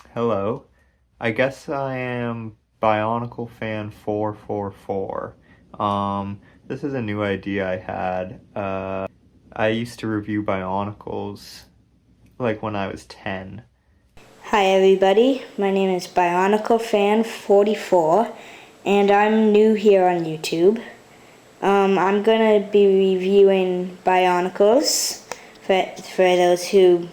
Hello. I guess I am Bionicle fan 444. This is a new idea I had. I used to review Bionicles like when I was 10. Hi everybody, my name is Bionicle Fan 44 and I'm new here on YouTube. I'm gonna be reviewing Bionicles for those who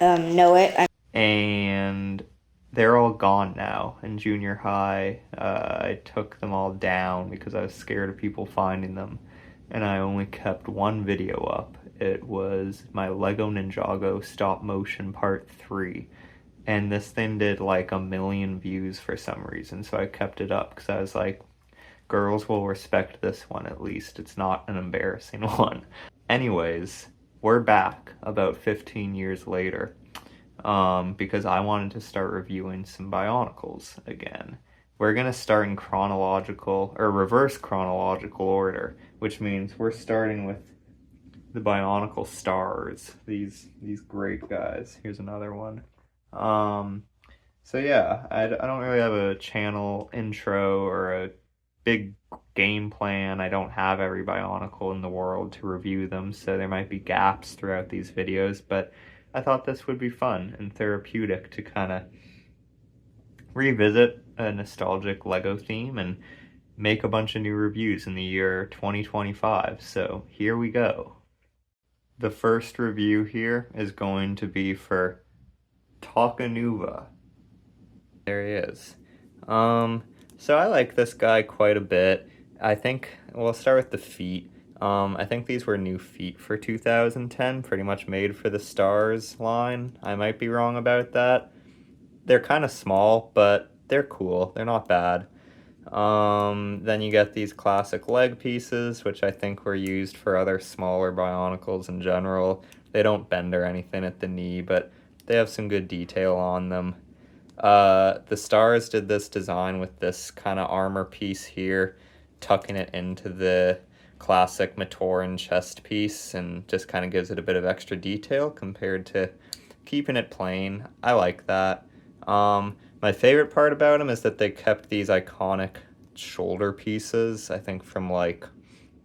know it. And they're all gone now. In junior high, I took them all down because I was scared of people finding them. And I only kept one video up. It was my Lego Ninjago stop motion part 3. And this thing did like 1 million views for some reason, so I kept it up because I was like, girls will respect this one at least. It's not an embarrassing one. Anyways, we're back about 15 years later because I wanted to start reviewing some Bionicles again. We're going to start in chronological or reverse chronological order, which means we're starting with the Bionicle stars, these great guys. Here's another one. Um, so yeah, I don't really have a channel intro or a big game plan. I don't have every Bionicle in the world to review them, so there might be gaps throughout these videos, but I thought this would be fun and therapeutic to kind of revisit a nostalgic Lego theme and make a bunch of new reviews in the year 2025. So here we go. The first review here is going to be for Takanuva. There he is. So I like this guy quite a bit. I think we'll start with the feet. I think these were new feet for 2010, pretty much made for the Stars line. I might be wrong about that. They're kind of small, but they're cool. They're not bad. Then you get these classic leg pieces, which I think were used for other smaller Bionicles in general. They don't bend or anything at the knee, but they have some good detail on them. The Stars did this design with this kind of armor piece here, tucking it into the classic Matoran chest piece, and just kind of gives it a bit of extra detail compared to keeping it plain. I like that. My favorite part about them is that they kept these iconic shoulder pieces, I think from like,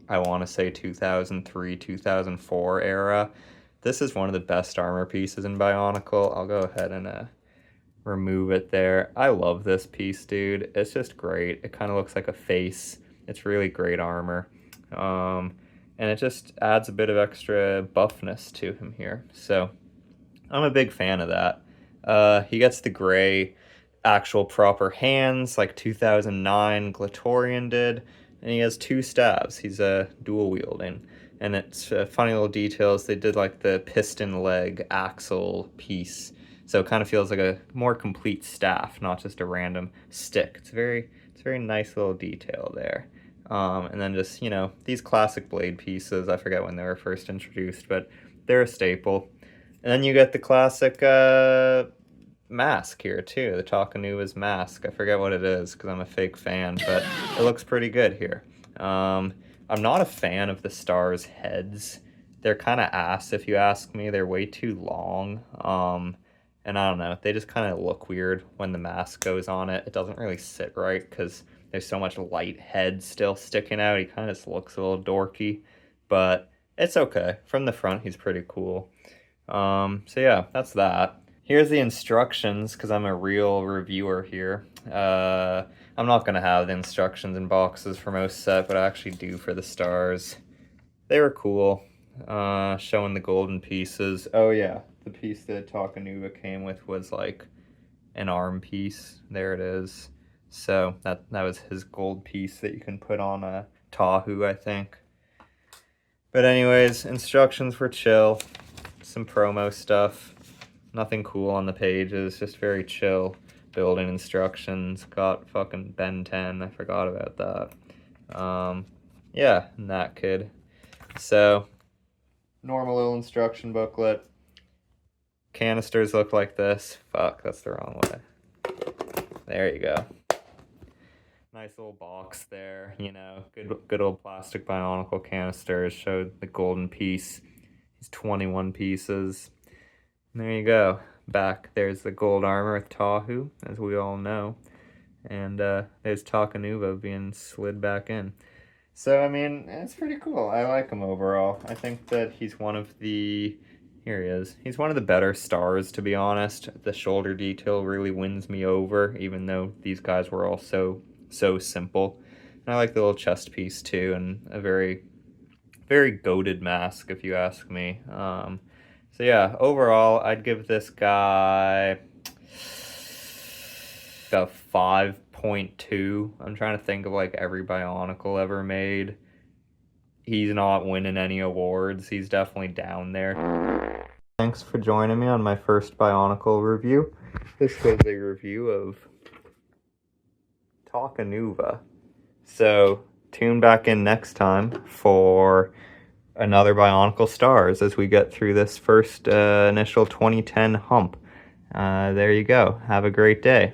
I want to say 2003, 2004 era. This is one of the best armor pieces in Bionicle. I'll go ahead and remove it there. I love this piece, dude. It's just great. It kind of looks like a face. It's really great armor. And it just adds a bit of extra buffness to him here. So I'm a big fan of that. He gets the gray actual proper hands like 2009 Glatorian did, and he has 2 stabs. He's a dual wielding. And it's funny little details. They did like the piston leg axle piece, so it kind of feels like a more complete staff, not just a random stick. It's very nice little detail there. And then just, these classic blade pieces, I forget when they were first introduced, but they're a staple. And then you get the classic mask here too, the Takanuva's mask. I forget what it is because I'm a fake fan, but it looks pretty good here. I'm not a fan of the Stars' heads. They're kind of ass if you ask me. They're way too long. And I don't know, they just kind of look weird when the mask goes on it. It doesn't really sit right because there's so much light head still sticking out. He kind of just looks a little dorky, but it's okay. From the front, he's pretty cool. So yeah, that's that. Here's the instructions, because I'm a real reviewer here. I'm not going to have the instructions in boxes for most set, but I actually do for the Stars. They were cool. Showing the golden pieces. Oh yeah, the piece that Takanuva came with was like an arm piece. There it is. So that was his gold piece that you can put on a Tahu, I think. But anyways, instructions were chill. Some promo stuff. Nothing cool on the pages, just very chill building instructions. Got fucking Ben 10, I forgot about that. Yeah, and that kid. So, normal little instruction booklet. Canisters look like this. Fuck, that's the wrong way. There you go. Nice little box there, good old plastic Bionicle canisters. Showed the golden piece. These 21 pieces. There you go. back there's the gold armor with Tahu, as we all know. And there's Takanuva being slid back in. So, I mean, it's pretty cool. I like him overall. I think that he's one of the... Here he is. He's one of the better stars, to be honest. The shoulder detail really wins me over, even though these guys were all so simple. And I like the little chest piece, too, and a very, very goated mask, if you ask me. So, yeah, overall, I'd give this guy a 5.2. I'm trying to think of, like, every Bionicle ever made. He's not winning any awards. He's definitely down there. Thanks for joining me on my first Bionicle review. This was a review of Takanuva. So tune back in next time for another Bionicle Stars as we get through this first initial 2010 hump. There you go. Have a great day.